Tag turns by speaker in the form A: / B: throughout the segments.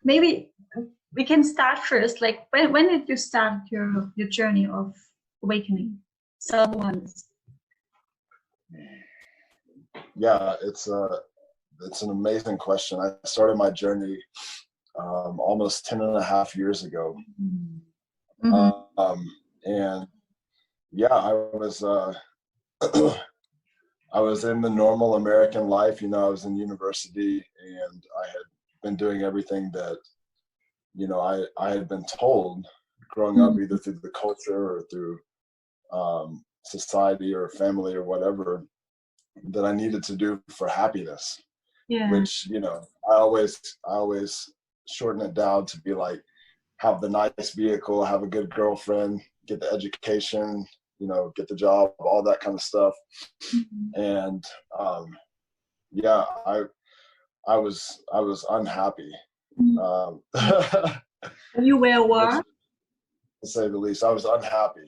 A: maybe we can start first. Like, when did you start your journey of awakening, self-awareness?
B: Yeah, it's an amazing question. I started my journey almost 10 and a half years ago.
A: Mm-hmm.
B: And yeah, I was in the normal American life. You know, I was in university and I had been doing everything that, you know, I had been told growing up, either through the culture or through society or family or whatever, that I needed to do for happiness.
A: Yeah.
B: Which, you know, I always shorten it down to be like, have the nice vehicle, have a good girlfriend, get the education, you know, get the job, all that kind of stuff.
A: Mm-hmm.
B: And yeah, I was unhappy.
A: You were aware?
B: To say the least, I was unhappy.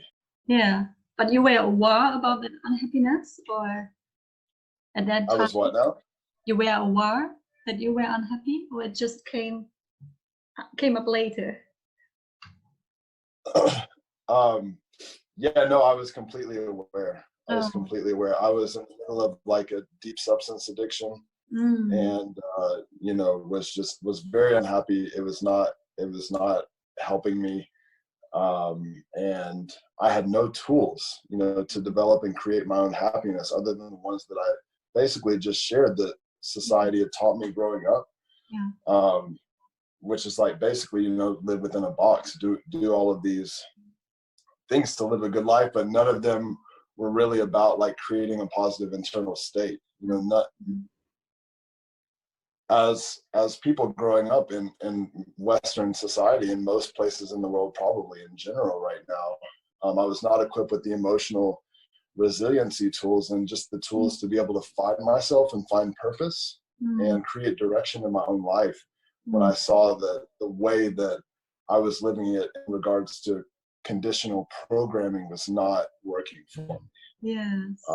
A: Yeah, but you were aware about that unhappiness, or at that time?
B: I was what now?
A: You were aware that you were unhappy, or it just came up later?
B: Yeah, no, I was completely aware. I was completely aware. I was in the middle of like a deep substance addiction, and you know, was very unhappy. It was not helping me, and I had no tools, you know, to develop and create my own happiness other than the ones that I basically just shared that society had taught me growing up.
A: Yeah.
B: Which is like basically, you know, live within a box, do all of these things to live a good life, but none of them were really about like creating a positive internal state. You know, not as people growing up in Western society, in most places in the world, probably in general right now, I was not equipped with the emotional resiliency tools and just the tools to be able to find myself and find purpose and create direction in my own life. When I saw the way that I was living it in regards to conditional programming was not working for me.
A: Yes.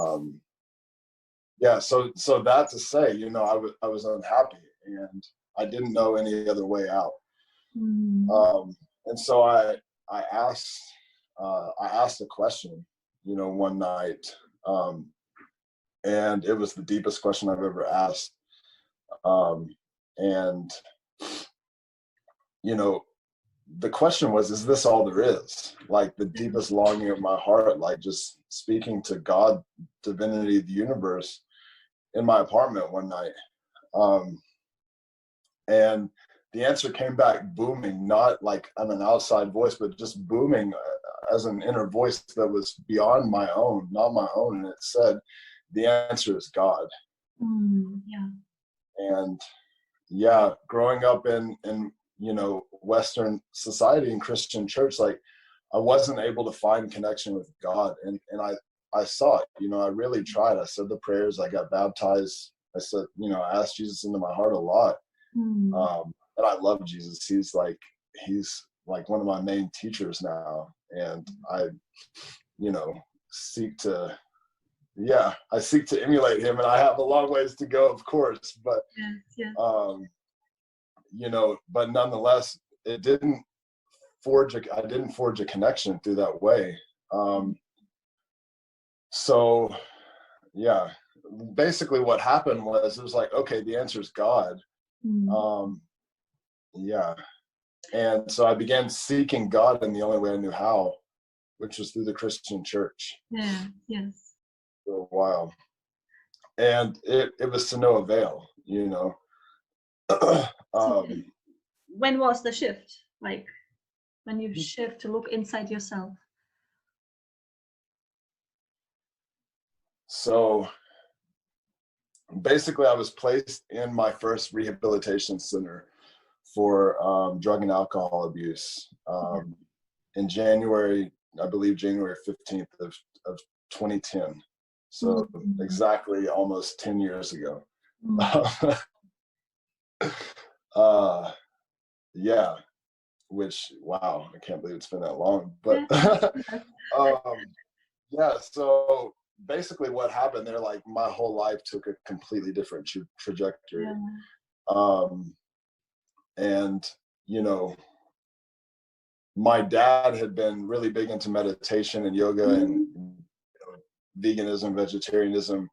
B: Yeah, so that to say, you know, I was unhappy and I didn't know any other way out. And so I asked a question, you know, one night, and it was the deepest question I've ever asked. And you know, the question was, is this all there is? Like the deepest longing of my heart, like just speaking to God, divinity, the universe, in my apartment one night. And the answer came back booming, not like on an outside voice, but just booming as an inner voice that was beyond my own, not my own. And it said, the answer is God.
A: Yeah.
B: And yeah, growing up in you know, Western society and Christian church, like I wasn't able to find connection with God. And I saw it, you know, I really tried. I said the prayers, I got baptized. I said, you know, I asked Jesus into my heart a lot. And I love Jesus. He's like one of my main teachers now. And I, you know, seek to emulate him, and I have a long ways to go, of course, but you know, but nonetheless, I didn't forge a connection through that way. So yeah, basically what happened was, it was like, okay, the answer is God. Yeah. And so I began seeking God in the only way I knew how, which was through the Christian church.
A: Yeah. Yes.
B: For a while. And it was to no avail, you know.
A: So when was the shift? Like when you shift to look inside yourself?
B: So basically, I was placed in my first rehabilitation center for drug and alcohol abuse in January, I believe January 15th of 2010. So exactly almost 10 years ago. Yeah, which, wow, I can't believe it's been that long. But yeah, so basically what happened there, like my whole life took a completely different trajectory. And you know, my dad had been really big into meditation and yoga and veganism, vegetarianism.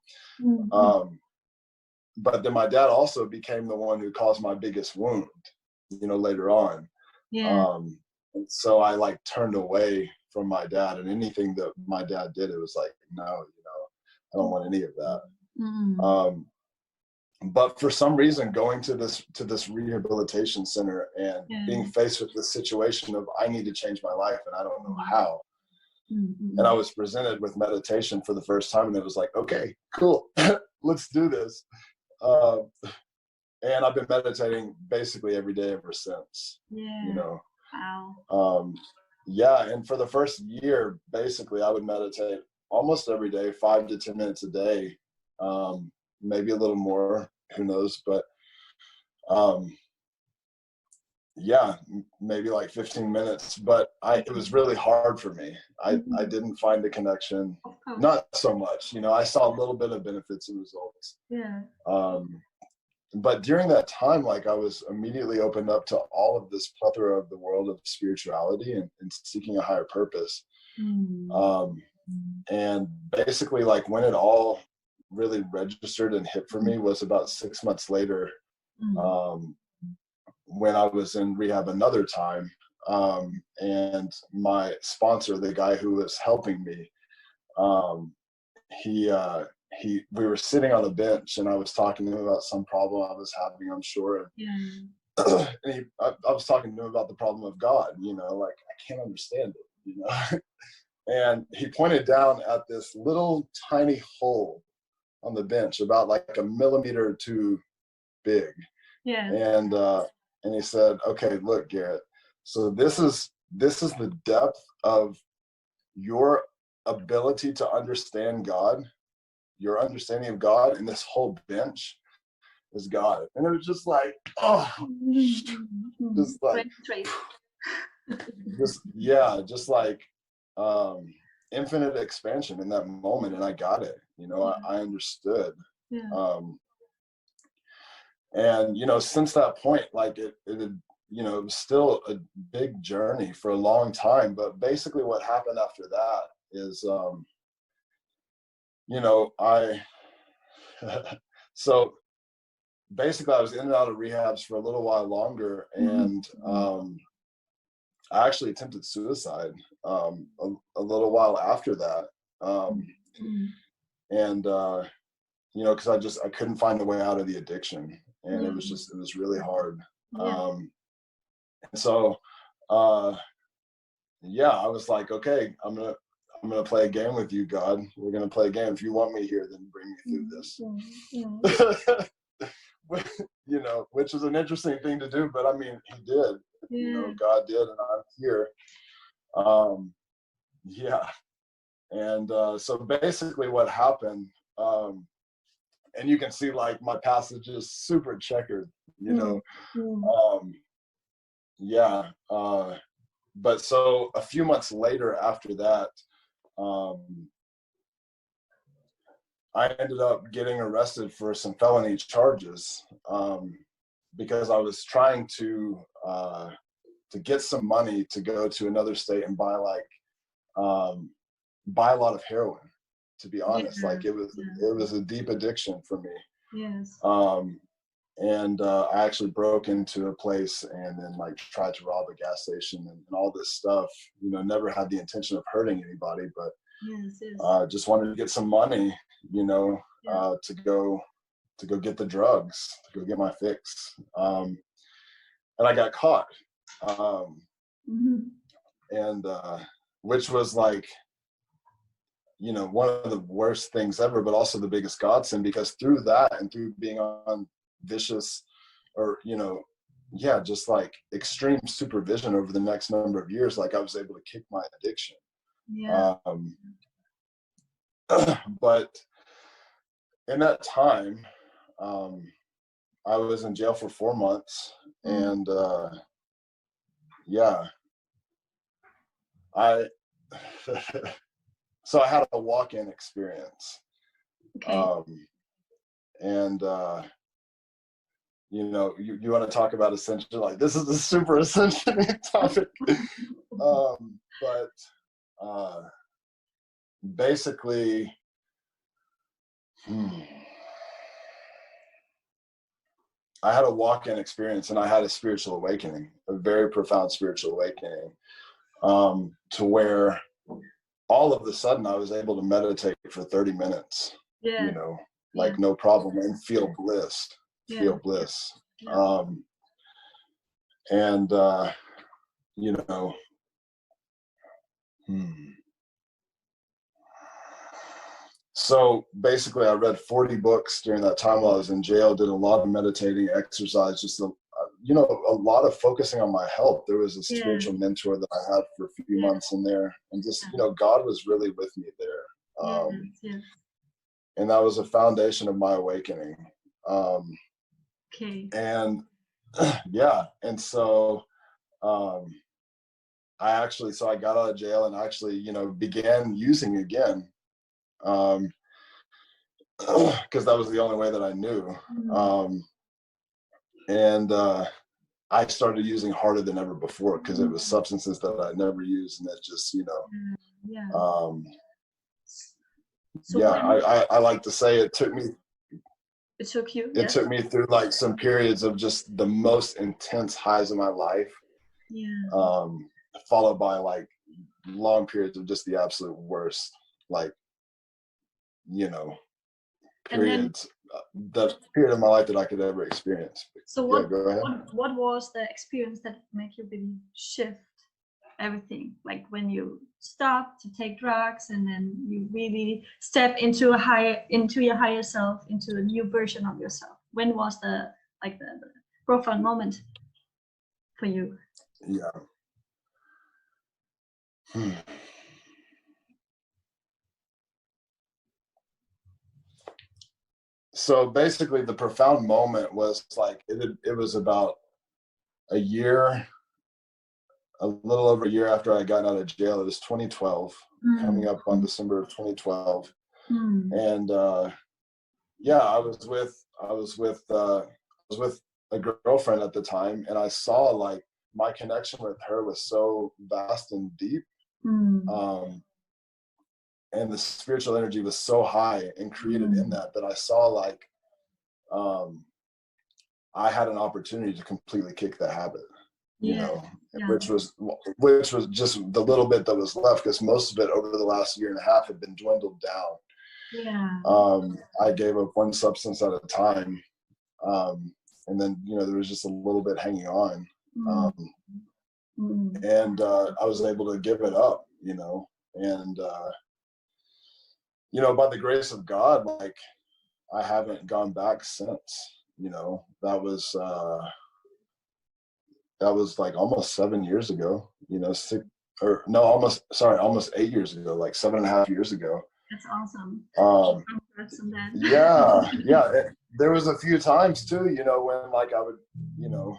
B: But then my dad also became the one who caused my biggest wound, later on. And so I like turned away from my dad, and anything that my dad did, it was like, no, I don't want any of that. But for some reason, going to this rehabilitation center and being faced with this situation of, I need to change my life and I don't know how. And I was presented with meditation for the first time, and it was like, okay, cool, let's do this. And I've been meditating basically every day ever since. Wow. And for the first year, basically, I would meditate almost every day, 5 to 10 minutes a day, maybe a little more, who knows, but maybe like 15 minutes. But it was really hard for me. I didn't find the connection, not so much. I saw a little bit of benefits and results. But during that time, like, I was immediately opened up to all of this plethora of the world of spirituality and seeking a higher purpose. And basically, like, when it all really registered and hit for me was about 6 months later, when I was in rehab another time. And my sponsor, the guy who was helping me, we were sitting on a bench, and I was talking to him about some problem I was having, I'm sure. And I was talking to him about the problem of God, like, I can't understand it, And he pointed down at this little tiny hole on the bench, about like a millimeter or two big. And he said, okay, look, Garrett, so this is the depth of your ability to understand God, your understanding of God, and this whole bench is God. And it was just like, just like, just like infinite expansion in that moment. And I got it, I understood. And since that point, like, it was still a big journey for a long time. But basically what happened after that is, so basically I was in and out of rehabs for a little while longer, and I actually attempted suicide a little while after that. And because I couldn't find a way out of the addiction, and it was really hard. And so I was like, okay, I'm gonna play a game with you, God. We're gonna play a game. If you want me here, then bring me through this. Which is an interesting thing to do, but I mean, he did. God did, and I'm here. And so basically what happened, and you can see, like, my passage is super checkered, but so a few months later after that, I ended up getting arrested for some felony charges, because I was trying to get some money to go to another state and buy a lot of heroin, to be honest. Like, it was a deep addiction for me. And I actually broke into a place and then, like, tried to rob a gas station and all this stuff. Never had the intention of hurting anybody, but just wanted to get some money, to go get the drugs, to go get my fix. And I got caught. And which was like, one of the worst things ever, but also the biggest godsend, because through that and through being on vicious, or just like extreme supervision over the next number of years, like, I was able to kick my addiction. But in that time, I was in jail for 4 months, and so I had a walk-in experience. And you know, you want to talk about ascension, like this is a super ascension topic. But basically, I had a walk-in experience, and I had a spiritual awakening, a very profound spiritual awakening, to where all of a sudden I was able to meditate for 30 minutes, you know, like no problem, and feel bliss, feel bliss. And, you know, so basically I read 40 books during that time while I was in jail, did a lot of meditating, exercise, just, you know, a lot of focusing on my health. There was a spiritual mentor that I had for a few months in there, and just, you know, God was really with me there. And that was a foundation of my awakening. And yeah, and so I got out of jail and actually, you know, began using again, because that was the only way that I knew. And I started using harder than ever before, because it was substances that I never used, and that just, you know, I like to say it took me through like some periods of just the most intense highs of my life, followed by like long periods of just the absolute worst, like, you know, periods, the period of my life that I could ever experience.
A: So what was the experience that made you really shift everything? Like when you stopped to take drugs, and then you really step into your higher self, into a new version of yourself. When was the profound moment for you?
B: So basically the profound moment was like, it was about a little over a year after I got out of jail. It was 2012, coming up on December of 2012. And I was with a girlfriend at the time, and I saw like my connection with her was so vast and deep. And the spiritual energy was so high and created in that I saw like, I had an opportunity to completely kick the habit, you know, which was just the little bit that was left, because most of it over the last year and a half had been dwindled down. I gave up one substance at a time. And then, you know, there was just a little bit hanging on. And I was able to give it up, you know, and, you know, by the grace of God, like, I haven't gone back since. You know, that was like almost 7 years ago, you know, almost 8 years ago, like 7.5 years ago.
A: That's awesome.
B: There was a few times too, you know, when like I would, you know,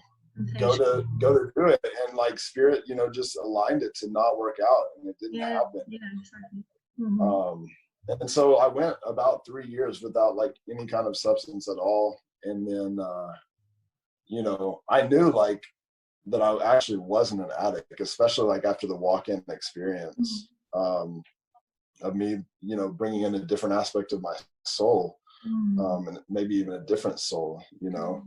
B: go to do it, and like spirit, you know, just aligned it to not work out, and it didn't happen. And so I went about 3 years without like any kind of substance at all. And then, you know, I knew like that I actually wasn't an addict, especially like after the walk-in experience, of me, you know, bringing in a different aspect of my soul, and maybe even a different soul, you know,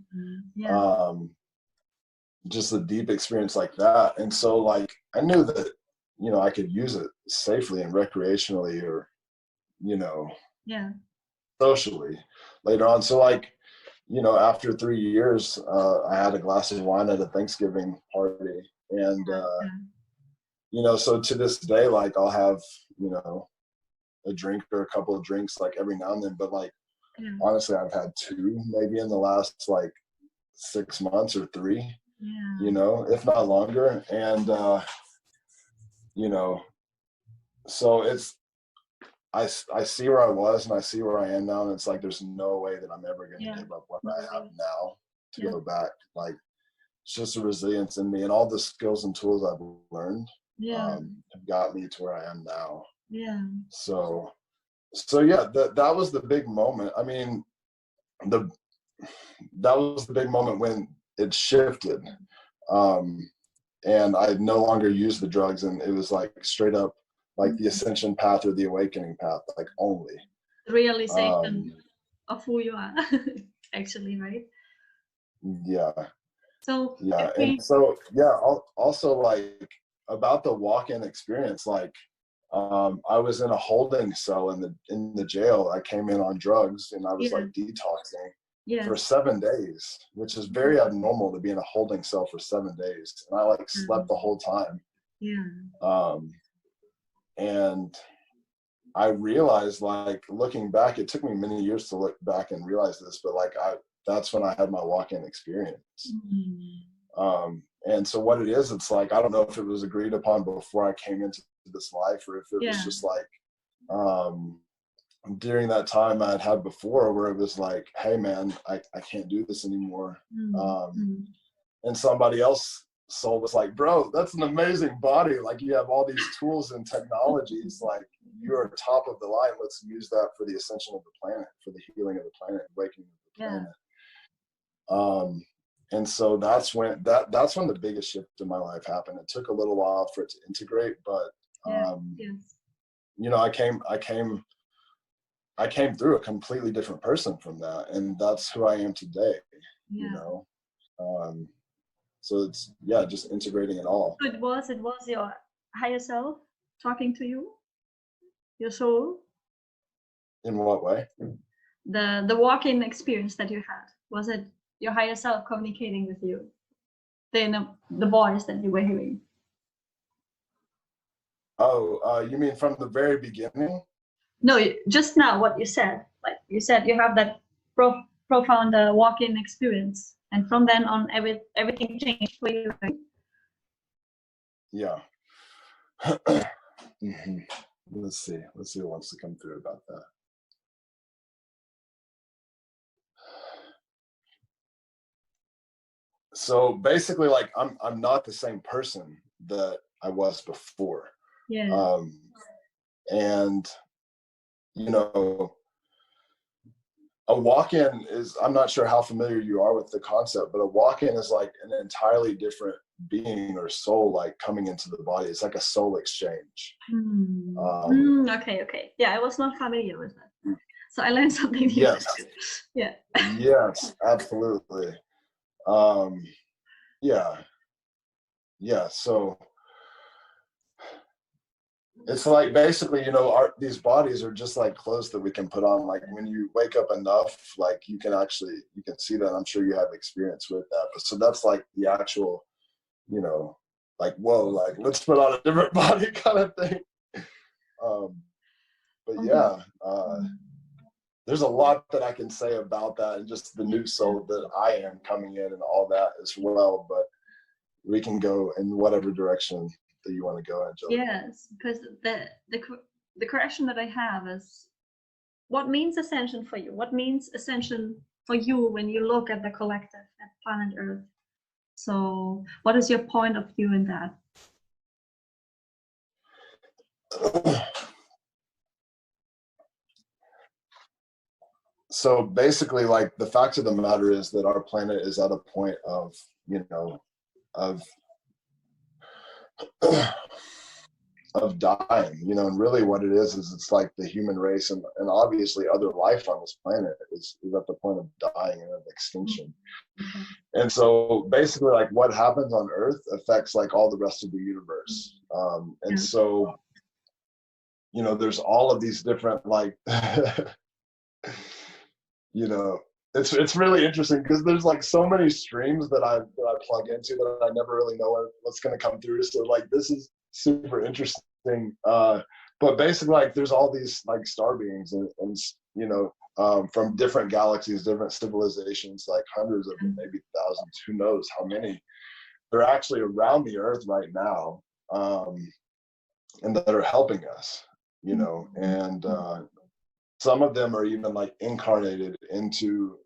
B: just a deep experience like that. And so like, I knew that, you know, I could use it safely and recreationally, or, you know, socially later on. So like, you know, after 3 years, I had a glass of wine at a Thanksgiving party, and you know, so to this day, like I'll have, you know, a drink or a couple of drinks like every now and then, but like honestly, I've had 2 maybe in the last like 6 months or 3, you know, if not longer. And you know, so it's, I see where I was and I see where I am now, and it's like there's no way that I'm ever going to give up what I have now to go back. Like, it's just a resilience in me, and all the skills and tools I've learned have got me to where I am now. So yeah, that was the big moment. I mean, that was the big moment when it shifted. And I no longer used the drugs, and it was like straight up like the ascension path or the awakening path, like only.
A: The realization of who you are, actually, right?
B: Yeah.
A: So
B: Yeah. And so, yeah, also like about the walk-in experience, like I was in a holding cell in the jail. I came in on drugs, and I was like detoxing for 7 days, which is very abnormal to be in a holding cell for 7 days. And I like slept the whole time. And I realized, like, looking back, it took me many years to look back and realize this, but like that's when I had my walk-in experience. And so what it is, it's like, I don't know if it was agreed upon before I came into this life, or if it was just like during that time I had before, where it was like, hey man, I can't do this anymore. And somebody else soul was like, bro, that's an amazing body, like you have all these tools and technologies, like you're top of the line, let's use that for the ascension of the planet, for the healing of the planet, awakening of the planet. And so that's when the biggest shift in my life happened. It took a little while for it to integrate, but you know, I came through a completely different person from that, and that's who I am today. You know, so it's just integrating it all.
A: So it was your higher self talking to you, your soul.
B: In what way?
A: The walk-in experience that you had, was it your higher self communicating with you? The voice that you were hearing.
B: Oh, you mean from the very beginning?
A: No, just now what you said. Like you said, you have that profound walk-in experience, and from then on, everything changed for you. Right?
B: Yeah. Let's see what wants to come through about that. So basically, like I'm not the same person that I was before. And you know, a walk-in is, I'm not sure how familiar you are with the concept, but a walk-in is like an entirely different being or soul, like coming into the body. It's like a soul exchange.
A: Okay. Yeah, I was not familiar with that. So I learned something new.
B: Yes. Yes, absolutely. So it's like, basically, you know, these bodies are just like clothes that we can put on. Like when you wake up enough, like you can see that. I'm sure you have experience with that. But so that's like the actual, you know, like, whoa, like let's put on a different body kind of thing. But there's a lot that I can say about that, and just the new soul that I am coming in and all that as well. But we can go in whatever direction that you want to go, Angela.
A: Yes, because the correction that I have is, what means ascension for you? What means ascension for you when you look at the collective, at planet Earth? So what is your point of view in that?
B: So basically, like, the fact of the matter is that our planet is at a point of, you know, of dying, you know, and really what it is it's like the human race and obviously other life on this planet is at the point of dying and of extinction. And so basically, like, what happens on Earth affects like all the rest of the universe. And so, you know, there's all of these different, like, you know, it's really interesting because there's like so many streams that I plug into that I never really know what's going to come through. So like, this is super interesting. But basically, like, there's all these like star beings and you know, from different galaxies, different civilizations, like hundreds of them, maybe thousands, who knows how many. They're actually around the Earth right now, and that are helping us, you know, and some of them are even like incarnated into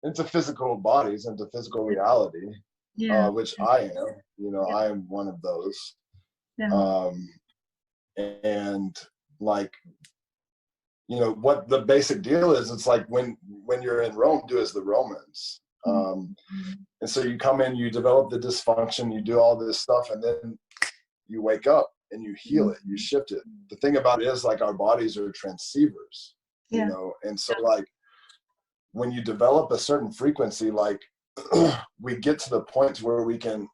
B: into physical bodies, into physical reality, which I am, you know, I am one of those. And like, you know, what the basic deal is, it's like when you're in Rome, do as the Romans. And so you come in, you develop the dysfunction, you do all this stuff, and then you wake up and you heal it, you shift it. The thing about it is, like, our bodies are transceivers, you know, and so like when you develop a certain frequency, like we get to the point where we can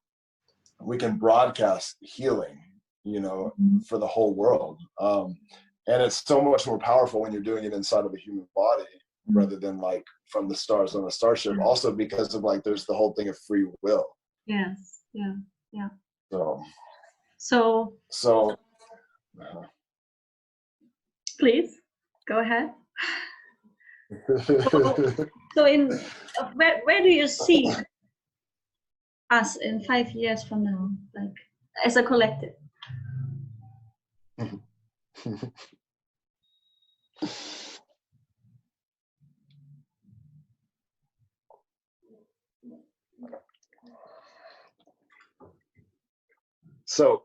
B: broadcast healing, you know, for the whole world. And it's so much more powerful when you're doing it inside of a human body rather than like from the stars on a starship. Also because of like, there's the whole thing of free will.
A: Yes. Yeah. Yeah.
B: So
A: please go ahead. So in where do you see us in 5 years from now, like as a collective?
B: So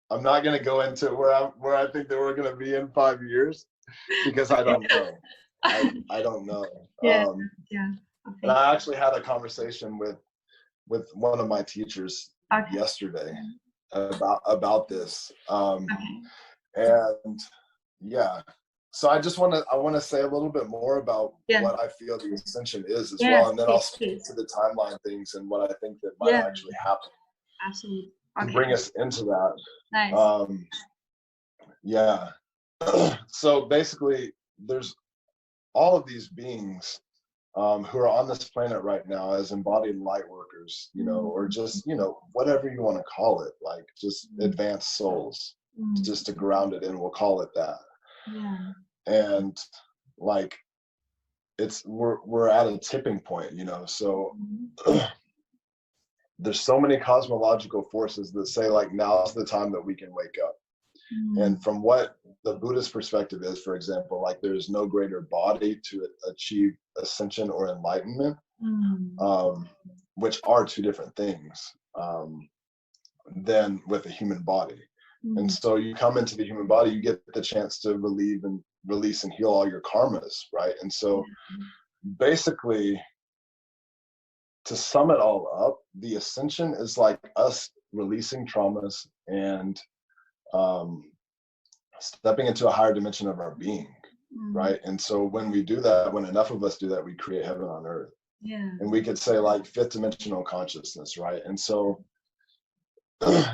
B: I'm not going to go into where I think that we're going to be in 5 years, because I don't know. I don't know.
A: Yeah.
B: And I actually had a conversation with one of my teachers yesterday about this. And yeah, so I want to say a little bit more about what I feel the ascension is as well, and then I'll speak to the timeline things and what I think that might actually happen.
A: Absolutely.
B: To bring us into that.
A: Nice.
B: Yeah. So basically, there's all of these beings who are on this planet right now as embodied light workers, you know, or just, you know, whatever you want to call it, like just advanced souls, just to ground it in, we'll call it that.
A: Yeah.
B: And like, we're at a tipping point, you know, so there's so many cosmological forces that say like, now's the time that we can wake up. And from what the Buddhist perspective is, for example, like there's no greater body to achieve ascension or enlightenment, which are two different things, than with a human body. And so you come into the human body, you get the chance to release and heal all your karmas, right? And so basically, to sum it all up, the ascension is like us releasing traumas and stepping into a higher dimension of our being, right? And so when we do that, when enough of us do that, we create heaven on earth. And we could say like fifth dimensional consciousness, right? And so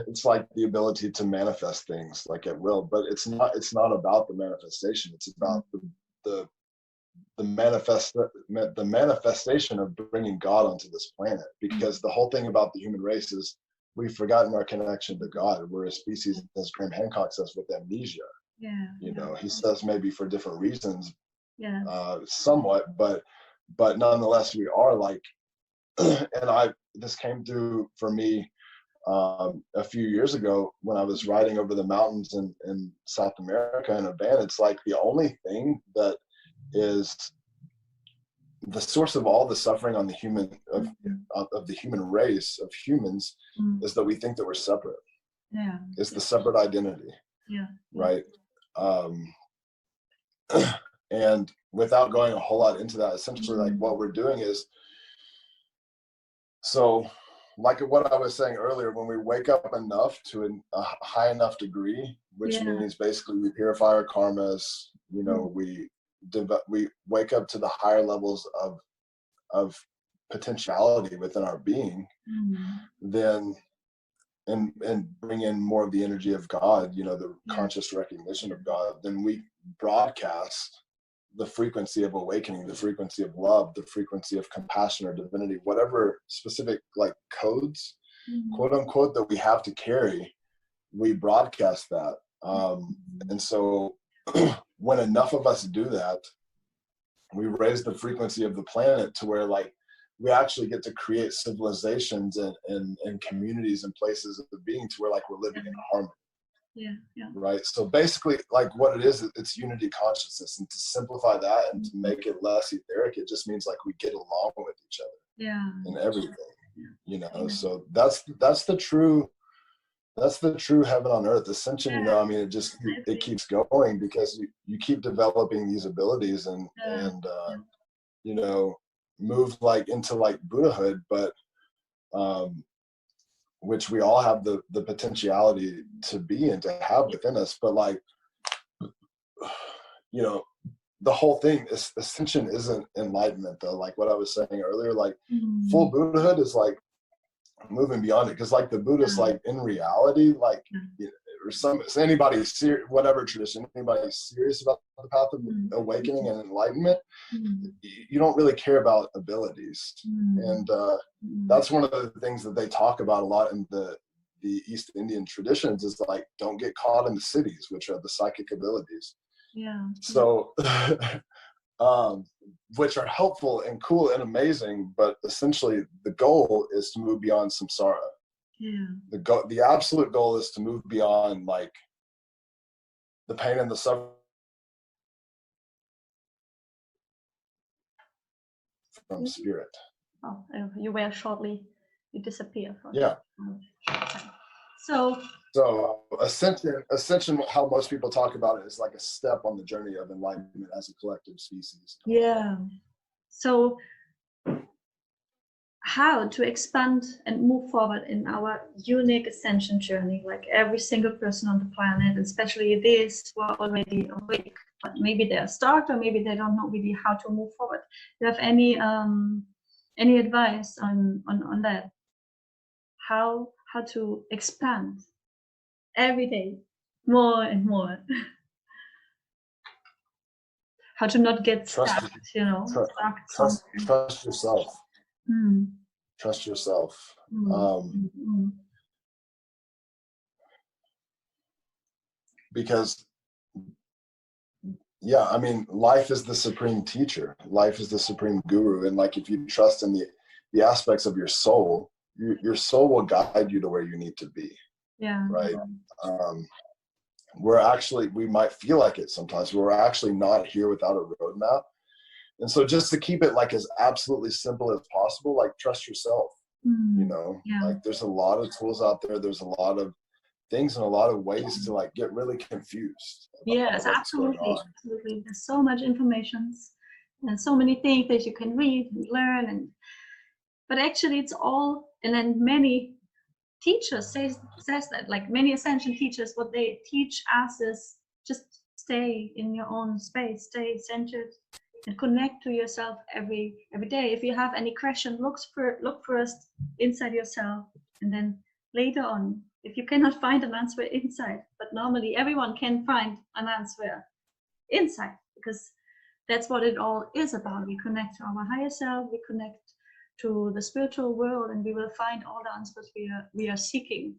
B: it's like the ability to manifest things like at will, but it's not about the manifestation. It's about the manifestation of bringing God onto this planet, because the whole thing about the human race is we've forgotten our connection to God. We're a species, as Graham Hancock says, with amnesia. You know, he says maybe for different reasons, somewhat, but nonetheless we are like, and this came through for me a few years ago when I was riding over the mountains in South America in a van. It's like the only thing that is the source of all the suffering on the human of the human race of humans is that we think that we're separate. It's the separate identity. Right. And without going a whole lot into that, essentially like what we're doing is, so like what I was saying earlier, when we wake up enough to a high enough degree, which means basically we purify our karmas, you know, we wake up to the higher levels of potentiality within our being, then and bring in more of the energy of God, you know, the conscious recognition of God, then we broadcast the frequency of awakening, the frequency of love, the frequency of compassion or divinity, whatever specific like codes, quote unquote, that we have to carry, we broadcast that. And so when enough of us do that, we raise the frequency of the planet to where like we actually get to create civilizations and communities and places of being to where like we're living in harmony. Right. So basically like what it is, it's unity consciousness, and to simplify that and to make it less etheric, it just means like we get along with each other in everything, you know. So that's the true that's the true heaven on earth. Ascension, you know, I mean, it keeps going because you keep developing these abilities and you know, move like into like Buddhahood, but which we all have the potentiality to be and to have within us. But like, you know, the whole thing is ascension isn't enlightenment though. Like what I was saying earlier, like full Buddhahood is like moving beyond it. Cause like the Buddhists, like in reality, like, you know, or anybody serious, whatever tradition, anybody serious about the path of awakening and enlightenment, you don't really care about abilities. And that's one of the things that they talk about a lot in the East Indian traditions is like, don't get caught in the cities, which are the psychic abilities.
A: Yeah.
B: So, which are helpful and cool and amazing, but essentially the goal is to move beyond samsara.
A: Yeah.
B: The absolute goal is to move beyond like the pain and the suffering from spirit.
A: Oh, you were shortly, you disappear for
B: yeah.
A: So
B: ascension, how most people talk about it, is like a step on the journey of enlightenment as a collective species.
A: Yeah. So how to expand and move forward in our unique ascension journey, like every single person on the planet, especially these who are already awake, but maybe they're stuck or maybe they don't know really how to move forward. Do you have any advice on that? How to expand every day more and more? How to not get stuck, you know,
B: trust yourself. Trust yourself. Because yeah, I mean, life is the supreme teacher. Life is the supreme guru. And like, if you trust in the aspects of your soul, your soul will guide you to where you need to be.
A: Yeah.
B: Right. We might feel like it sometimes, but we're actually not here without a roadmap. And so just to keep it like as absolutely simple as possible, like trust yourself, you know, like there's a lot of tools out there. There's a lot of things and a lot of ways to like get really confused.
A: Yes, absolutely. Absolutely. There's so much information and so many things that you can read and learn, but actually it's all, and then many teachers says that, like many ascension teachers, what they teach us is just stay in your own space, stay centered and connect to yourself every day. If you have any question, look first inside yourself, and then later on, if you cannot find an answer inside, but normally everyone can find an answer inside, because that's what it all is about. We connect to our higher self, we connect to the spiritual world, and we will find all the answers we are seeking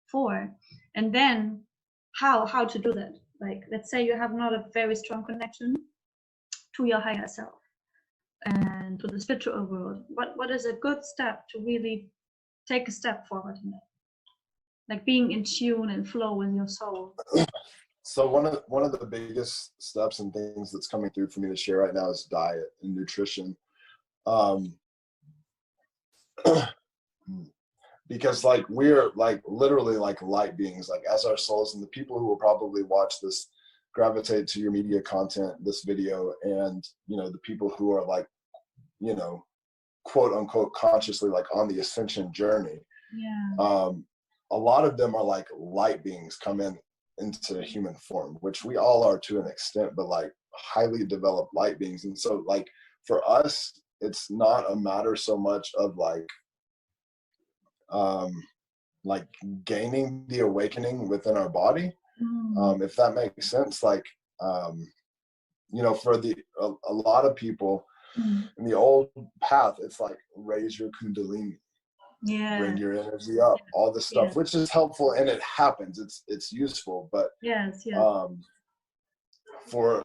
A: for. And then how to do that? Like, let's say you have not a very strong connection to your higher self and to the spiritual world. What is a good step to really take a step forward in that? Like being in tune and flow with your soul.
B: So one of the biggest steps and things that's coming through for me to share right now is diet and nutrition. Because like we're like literally like light beings, like as our souls, and the people who will probably watch this gravitate to your media content, this video, and you know, the people who are like, you know, quote unquote consciously like on the ascension journey. A lot of them are like light beings come into human form, which we all are to an extent, but like highly developed light beings. And so like for us, it's not a matter so much of like gaining the awakening within our body, if that makes sense. Like you know, for a lot of people in the old path, it's like raise your kundalini, bring your energy up, all this stuff, which is helpful and it happens, it's useful, but for,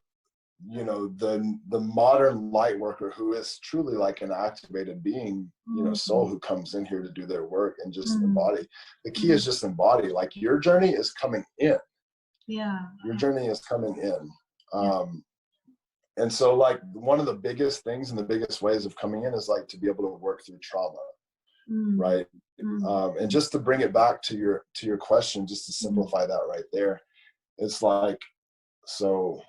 B: you know, the modern light worker who is truly like an activated being, you know, soul who comes in here to do their work and just embody. The key is just embody. Like your journey is coming in. Your journey is coming in. And so like one of the biggest things and the biggest ways of coming in is like to be able to work through trauma. right? And just to bring it back to your question, just to simplify that right there, it's like, so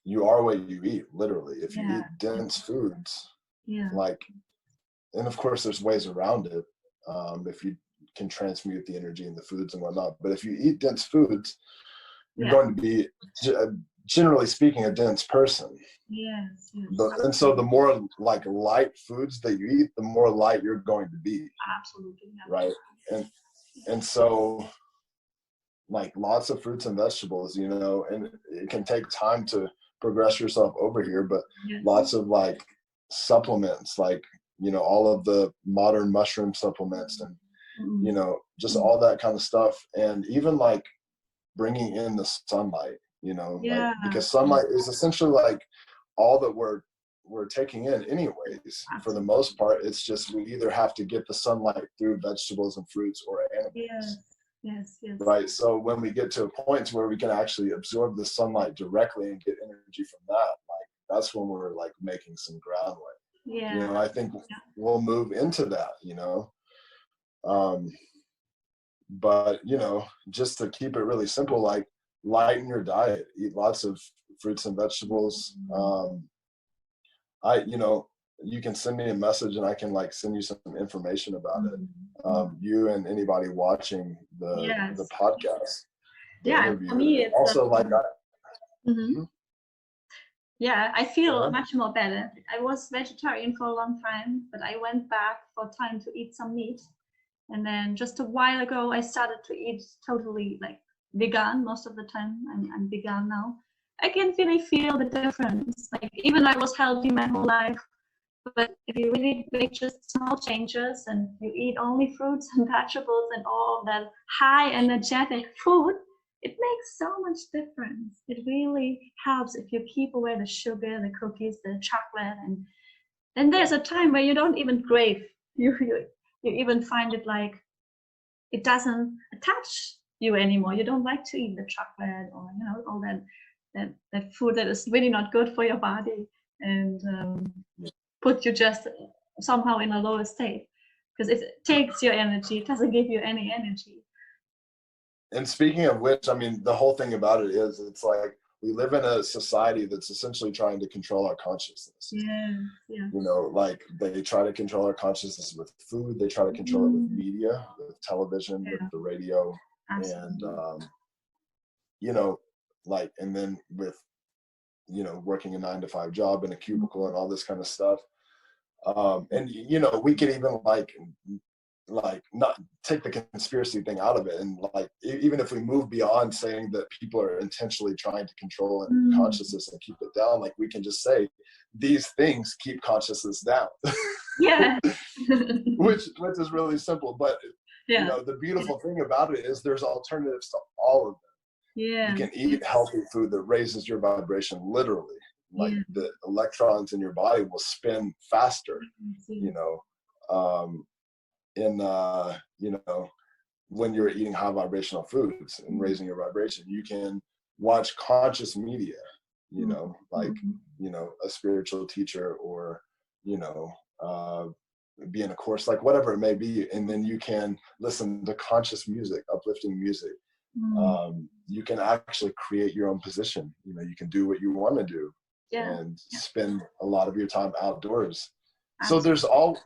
B: you are what you eat, literally. If you eat dense foods, like, and of course there's ways around it, if you can transmute the energy in the foods and whatnot, but if you eat dense foods, you're going to be, generally speaking, a dense person.
A: Yes.
B: And so the more like light foods that you eat, the more light you're going to be.
A: Absolutely.
B: Right. And so like lots of fruits and vegetables, you know, and it can take time to progress yourself over here, but lots of like supplements, like, you know, all of the modern mushroom supplements and, you know, just all that kind of stuff. And even like bringing in the sunlight, you know, like, because sunlight is essentially like all that we're taking in anyways. For the most part, it's just we either have to get the sunlight through vegetables and fruits or animals.
A: Yes.
B: Right. So when we get to a point where we can actually absorb the sunlight directly and get energy from that, like that's when we're like making some groundwork. You know, I think we'll move into that, you know. But you know, just to keep it really simple, like lighten your diet, eat lots of fruits and vegetables. You know, you can send me a message and I can like send you some information about it. You and anybody watching the podcast.
A: For me, it's
B: also like
A: I feel much more better. I was vegetarian for a long time, but I went back for time to eat some meat. And then just a while ago, I started to eat totally like vegan. Most of the time, I'm vegan now. I can really feel the difference. Like even I was healthy my whole life, but if you really make just small changes and you eat only fruits and vegetables and all that high energetic food, it makes so much difference. It really helps if you keep away the sugar, the cookies, the chocolate, and then there's a time where you don't even crave. You even find it like it doesn't attach you anymore. You don't like to eat the chocolate or you know all that food that is really not good for your body and put you just somehow in a lower state because it takes your energy. It doesn't give you any energy.
B: And speaking of which, I mean, the whole thing about it is it's like we live in a society that's essentially trying to control our consciousness. You know, like they try to control our consciousness with food. They try to control it with media, with television, with the radio. Absolutely. And, you know, like, and then with, you know, working a 9-to-5 job in a cubicle and all this kind of stuff. And, you know, we could even like not take the conspiracy thing out of it, and like even if we move beyond saying that people are intentionally trying to control consciousness and keep it down, like we can just say these things keep consciousness down. which is really simple, but you know the beautiful thing about it is there's alternatives to all of them. You can eat healthy food that raises your vibration literally, like the electrons in your body will spin faster, you know, you know, when you're eating high vibrational foods and raising your vibration. You can watch conscious media, you know, like, you know, a spiritual teacher or, you know, be in a course, like whatever it may be. And then you can listen to conscious music, uplifting music. You can actually create your own position. You know, you can do what you want to do and spend a lot of your time outdoors. So there's all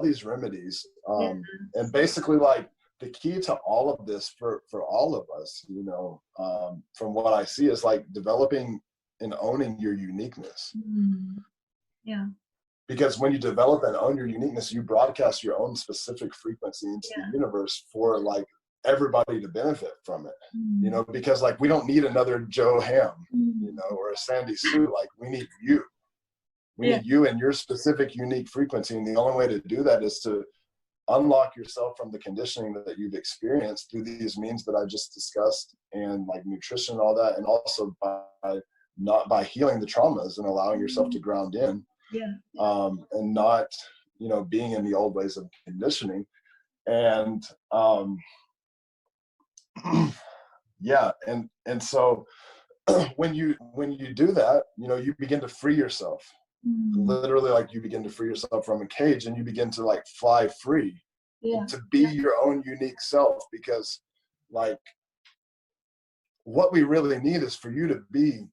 B: these remedies, and basically like the key to all of this for all of us, you know, from what I see is like developing and owning your uniqueness. Because when you develop and own your uniqueness, you broadcast your own specific frequency into the universe for like everybody to benefit from it, you know, because like we don't need another Joe Ham, you know, or a Sandy Sue. Like we need you. We need you and your specific unique frequency. And the only way to do that is to unlock yourself from the conditioning that you've experienced through these means that I just discussed, and like nutrition and all that. And also by healing the traumas and allowing yourself to ground in, and not, you know, being in the old ways of conditioning. And, and so when you do that, you know, you begin to free yourself. Literally, like, you begin to free yourself from a cage and you begin to like fly free, to be your own unique self. Because like, what we really need is for you to be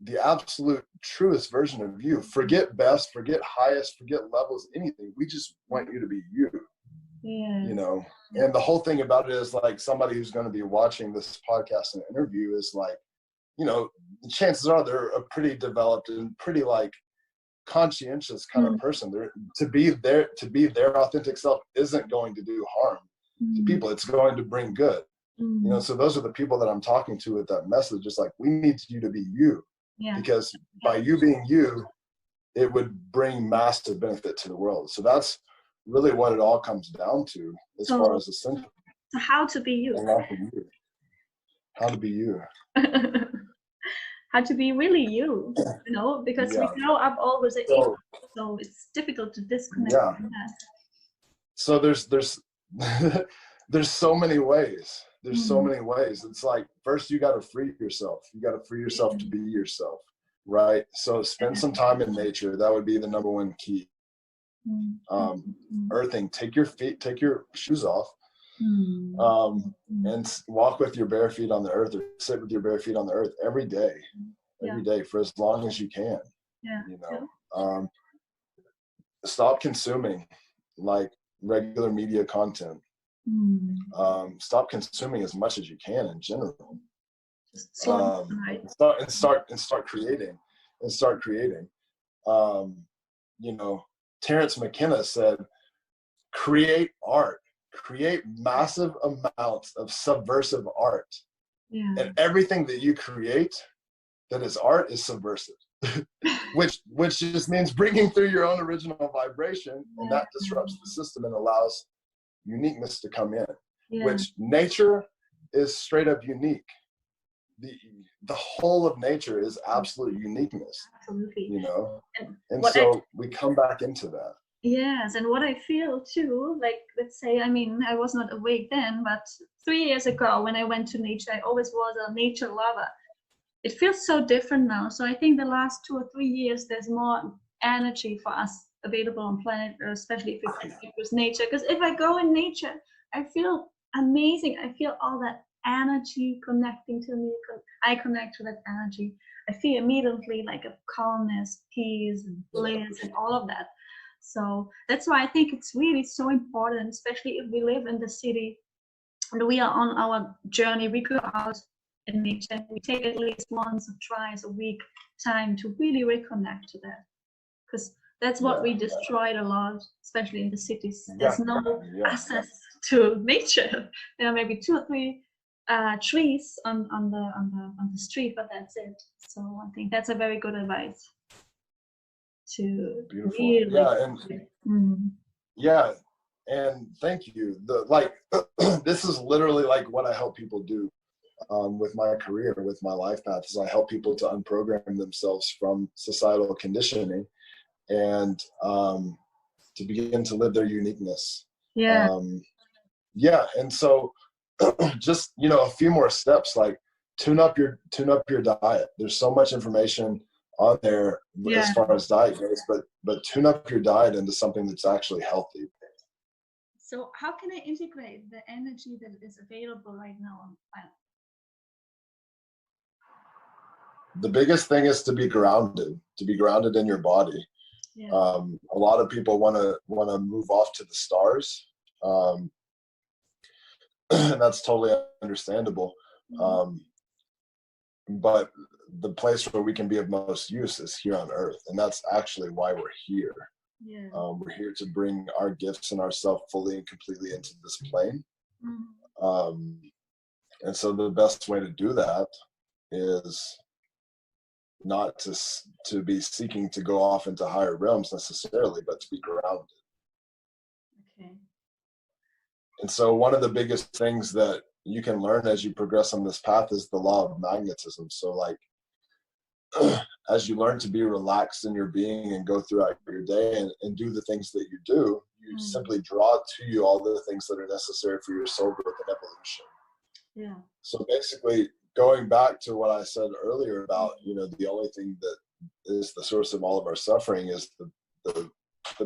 B: the absolute truest version of you. Forget best, forget highest, forget levels, anything. We just want you to be you. You know, and the whole thing about it is like, somebody who's going to be watching this podcast and interview is like, you know, chances are they're a pretty developed and pretty like conscientious kind of person. They're, to be their authentic self isn't going to do harm to people. It's going to bring good. You know, so those are the people that I'm talking to with that message. It's like, we need you to be you, because by you being you, it would bring massive benefit to the world. So that's really what it all comes down to, as far as ascension.
A: So how to be you?
B: How to be you.
A: How to be really you, you know, because we grow up always at ego, so it's difficult to disconnect from that. So there's
B: there's so many ways. There's so many ways. It's like, first you got to free yourself. You got to free yourself to be yourself, right? So spend some time in nature. That would be the number one key. Earthing, take your shoes off, and walk with your bare feet on the earth, or sit with your bare feet on the earth every day for as long as you can. You know, stop consuming like regular media content. Stop consuming as much as you can in general. Start creating. You know, Terrence McKenna said, create art, create massive amounts of subversive art. And everything that you create that is art is subversive, which just means bringing through your own original vibration, and that disrupts the system and allows uniqueness to come in, which nature is straight up unique. The whole of nature is absolute uniqueness. Absolutely. You know, and so we come back into that.
A: Yes, and what I feel too, like, let's say, I mean, I was not awake then, but 3 years ago when I went to nature, I always was a nature lover. It feels so different now. So I think the last 2 or 3 years, there's more energy for us available on planet Earth, especially if we connect with nature. Because if I go in nature, I feel amazing. I feel all that energy connecting to me. I connect to that energy. I feel immediately like a calmness, peace, and bliss, and all of that. So that's why I think it's really so important, especially if we live in the city and we are on our journey. We go out in nature. We take at least once or twice a week time to really reconnect to that, because that's what we destroyed a lot, especially in the cities. There's no access to nature. There are maybe 2 or 3 trees on the street, but that's it. So I think that's a very good advice. To really
B: and thank you. This is literally like what I help people do with my career, with my life path, is I help people to unprogram themselves from societal conditioning and to begin to live their uniqueness. And so just, you know, a few more steps, like tune up your diet. There's so much information on there as far as diet goes, but tune up your diet into something that's actually healthy.
A: So how can I integrate the energy that is available right now on the planet?
B: The biggest thing is to be grounded in your body. A lot of people want to move off to the stars, and that's totally understandable. But the place where we can be of most use is here on Earth, and that's actually why we're here. We're here to bring our gifts and ourself fully and completely into this plane. And so the best way to do that is not to be seeking to go off into higher realms necessarily, but to be grounded. And so one of the biggest things that you can learn as you progress on this path is the law of magnetism. So like, as you learn to be relaxed in your being and go throughout your day and do the things that you do, you simply draw to you all the things that are necessary for your soul growth and evolution. So basically, going back to what I said earlier about, you know, the only thing is the source of all of our suffering, is the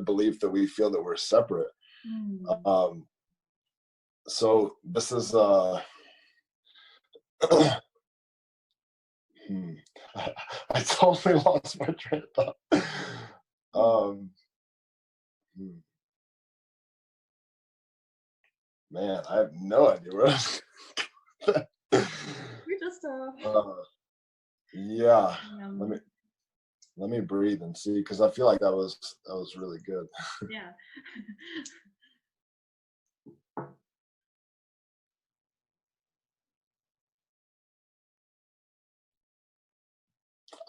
B: belief that we feel that we're separate. So this is I totally lost my train of thought. Man, I have no idea where I was.
A: We just
B: yeah. Let me breathe and see, because I feel like that was really good.
A: Yeah.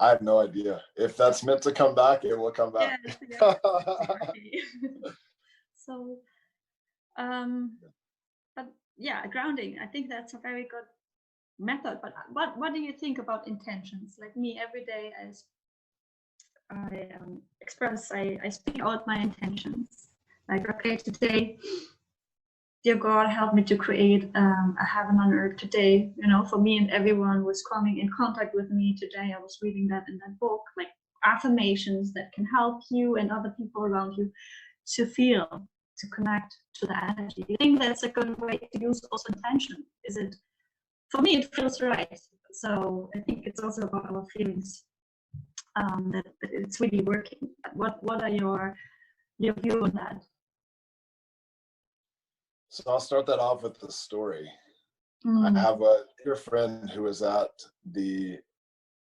B: I have no idea. If that's meant to come back, it will come back.
A: Yes, so, but yeah, grounding. I think that's a very good method. But what do you think about intentions? Like me, every day I express, I speak out my intentions. Like, okay, today, dear God, help me to create a heaven on earth today. You know, for me and everyone who is coming in contact with me today. I was reading that in that book, like affirmations that can help you and other people around you to feel, to connect to the energy. Do you think that's a good way to use also intention? Is it? For me, it feels right. So I think it's also about our feelings. That it's really working. What are your view on that?
B: So I'll start that off with the story. I have a dear friend who was at the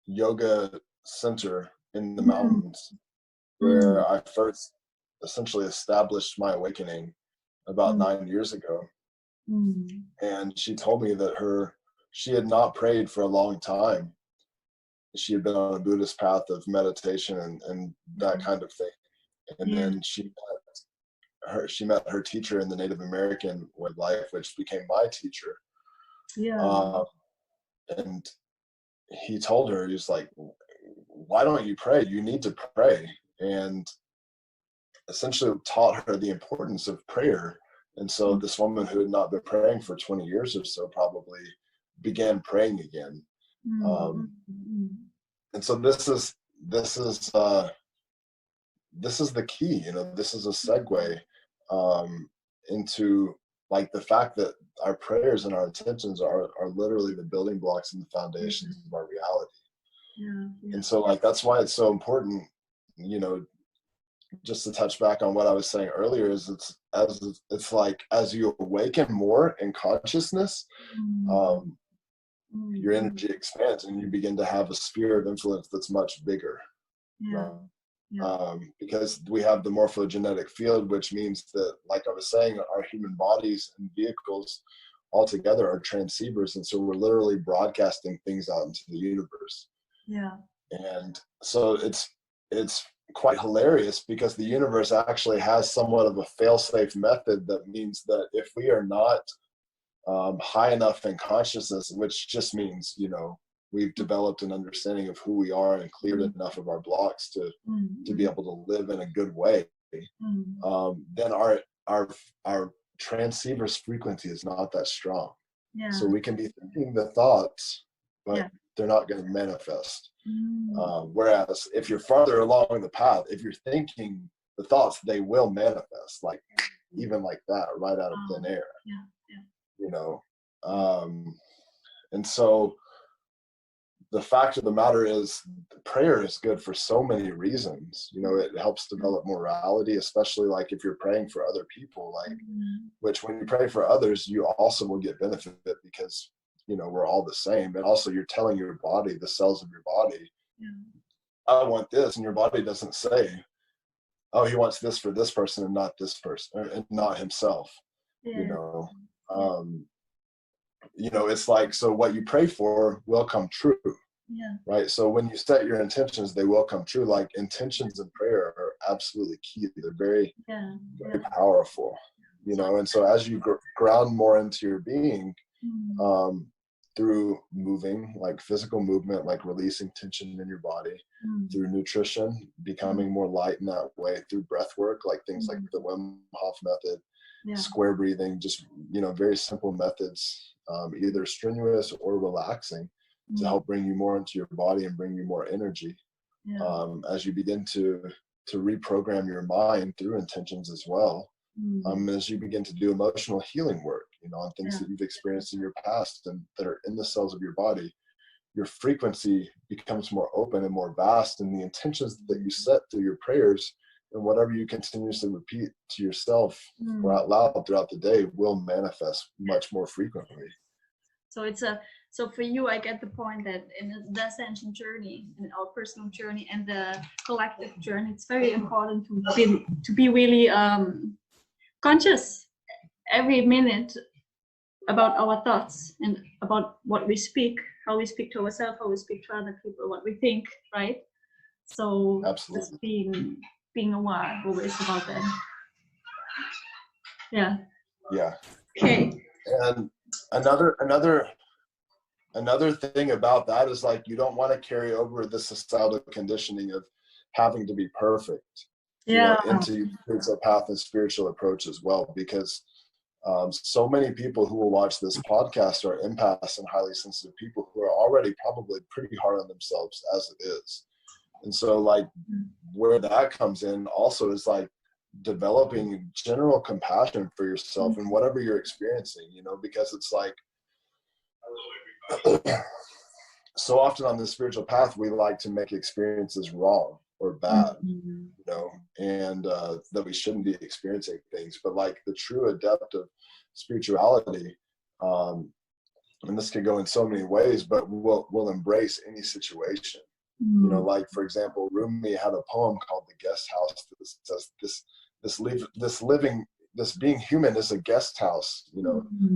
B: yoga center in the mountains where I first essentially established my awakening about 9 years ago. And she told me that she had not prayed for a long time. She had been on a Buddhist path of meditation and that kind of thing. And then she met her teacher in the Native American way of life, which became my teacher. And he told her, he was like, why don't you pray? You need to pray. And essentially taught her the importance of prayer. And so this woman who had not been praying for 20 years or so probably began praying again. And so this is the key, you know, this is a segue into like the fact that our prayers and our intentions are literally the building blocks and the foundations of our reality. And so like that's why it's so important, you know, just to touch back on what I was saying earlier, is it's like as you awaken more in consciousness, your energy expands and you begin to have a sphere of influence that's much bigger. Because we have the morphogenetic field, which means that, like I was saying, our human bodies and vehicles all together are transceivers, and so we're literally broadcasting things out into the universe. And so it's quite hilarious because the universe actually has somewhat of a fail-safe method that means that if we are not high enough in consciousness, which just means, you know, we've developed an understanding of who we are and cleared enough of our blocks to be able to live in a good way, then our transceiver's frequency is not that strong. So we can be thinking the thoughts, but they're not going to manifest. Whereas if you're farther along the path, if you're thinking the thoughts, they will manifest, like even like that, right out of thin air. You know, and so the fact of the matter is prayer is good for so many reasons. You know, it helps develop morality, especially like if you're praying for other people, like which when you pray for others, you also will get benefit because, you know, we're all the same. And also you're telling your body, the cells of your body, I want this. And your body doesn't say, oh, he wants this for this person and not this person, and not himself. You know, it's like, so what you pray for will come true. Right. So when you set your intentions, they will come true. Like intentions in prayer are absolutely key. They're very, very powerful, you know. And so as you ground more into your being, through moving, like physical movement, like releasing tension in your body, through nutrition, becoming more light in that way, through breath work, like things like the Wim Hof method, square breathing, just, you know, very simple methods, either strenuous or relaxing, to help bring you more into your body and bring you more energy.
A: Yeah.
B: as you begin to reprogram your mind through intentions as well. As you begin to do emotional healing work, on things that you've experienced in your past and that are in the cells of your body, your frequency becomes more open and more vast, and the intentions that you set through your prayers and whatever you continuously repeat to yourself or out loud throughout the day will manifest much more frequently.
A: So for you, I get the point that in the ascension journey, in our personal journey and the collective journey, it's very important to be really conscious every minute about our thoughts and about what we speak, how we speak to ourselves, how we speak to other people, what we think, right? So
B: Absolutely.
A: just being aware always about that. Yeah.
B: Yeah.
A: Okay.
B: And another thing about that is, like, you don't want to carry over the societal conditioning of having to be perfect, into your spiritual path and spiritual approach as well, because so many people who will watch this podcast are empaths and highly sensitive people who are already probably pretty hard on themselves as it is. And so, like, where that comes in also is, like, developing general compassion for yourself and whatever you're experiencing, because it's like, so often on the spiritual path, we like to make experiences wrong or bad, and that we shouldn't be experiencing things. But, like, the true adept of spirituality, and this could go in so many ways, but will embrace any situation. Like, for example, Rumi had a poem called "The Guest House" that says this being human is a guest house.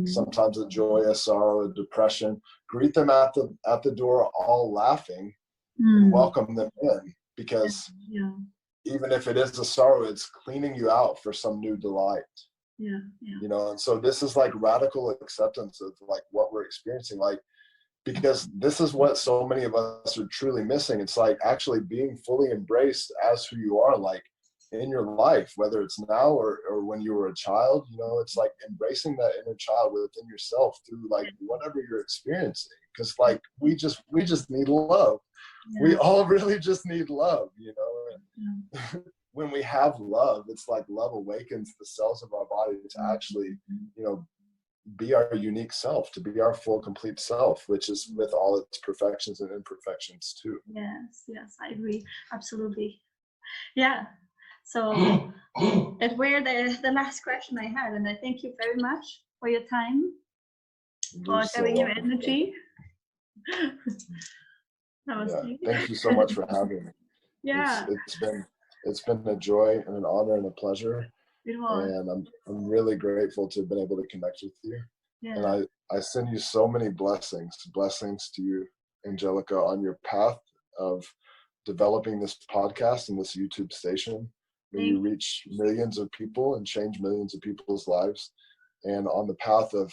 B: Sometimes a joy, a sorrow, a depression. Greet them at the door, all laughing, and welcome them in, because even if it is a sorrow, it's cleaning you out for some new delight. And so this is like radical acceptance of, like, what we're experiencing, like, because this is what so many of us are truly missing. It's like actually being fully embraced as who you are, like, in your life, whether it's now or when you were a child. It's like embracing that inner child within yourself through, like, whatever you're experiencing, because, like, we just need love. We all really just need love. When we have love, it's like love awakens the cells of our body to actually be our unique self, to be our full, complete self, which is with all its perfections and imperfections too.
A: Yes, I agree, absolutely. So that were the last question I had, and I thank you very much for your time, for sharing your energy.
B: Thank you so much for having me. It's been a joy and an honor and a pleasure. And I'm really grateful to have been able to connect with you. And I send you so many blessings to you, Angelica, on your path of developing this podcast and this YouTube station. May you reach millions of people and change millions of people's lives. And on the path of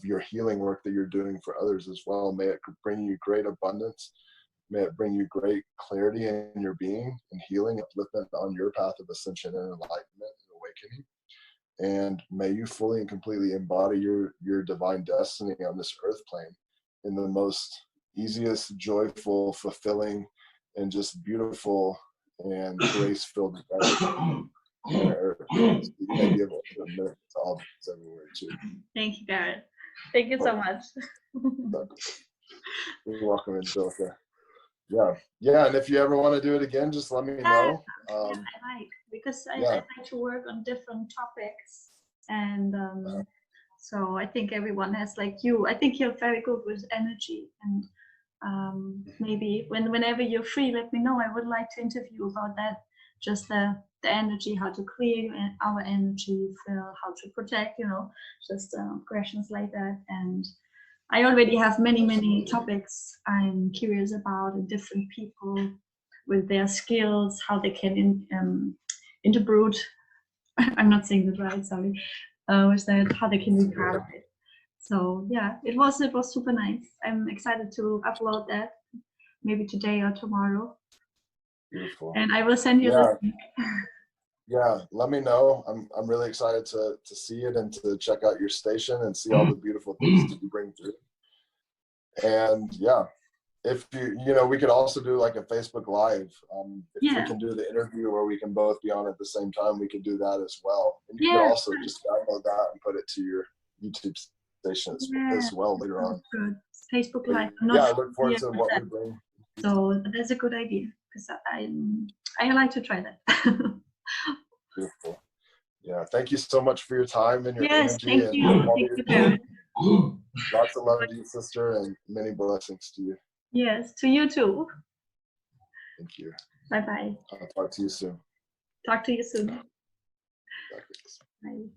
B: your healing work that you're doing for others as well, may it bring you great abundance. May it bring you great clarity in your being and healing, upliftment on your path of ascension and enlightenment and awakening. And may you fully and completely embody your divine destiny on this earth plane in the most easiest, joyful, fulfilling, and just beautiful and grace-filled way. You may be able to admit to all this everywhere too.
A: Thank you, Garrett. Thank you so much.
B: You're welcome, Angelica. Yeah, and if you ever want to do it again, just let me know.
A: I like, because I like to work on different topics, and so I think everyone has, like you, I think you're very good with energy, and maybe whenever you're free, let me know. I would like to interview about that, just the energy, how to clear our energy, how to protect, just questions like that. And I already have many topics I'm curious about, and different people with their skills, how they can interbrood. I'm not saying that right, sorry. Was that how they can be part of it? So yeah, it was super nice. I'm excited to upload that maybe today or tomorrow.
B: Beautiful.
A: And I will send you the link.
B: Yeah, let me know. I'm really excited to see it and to check out your station and see all the beautiful things that you bring through. And yeah, if we could also do like a Facebook Live. If we can do the interview where we can both be on at the same time, we could do that as well. And you can also just download that and put it to your YouTube station as well later on.
A: Good. Facebook Live.
B: Yeah, I look forward to what we bring.
A: So that's a good idea, because I like to try that.
B: Beautiful. Yeah, thank you so much for your time and your energy.
A: Thank you. Thank you, Garrett.
B: Lots of love to you, sister, and many blessings to you.
A: Yes, to you too.
B: Thank you.
A: Bye-bye.
B: I'll talk to you soon.
A: Talk to you soon.
B: Bye.
A: Bye.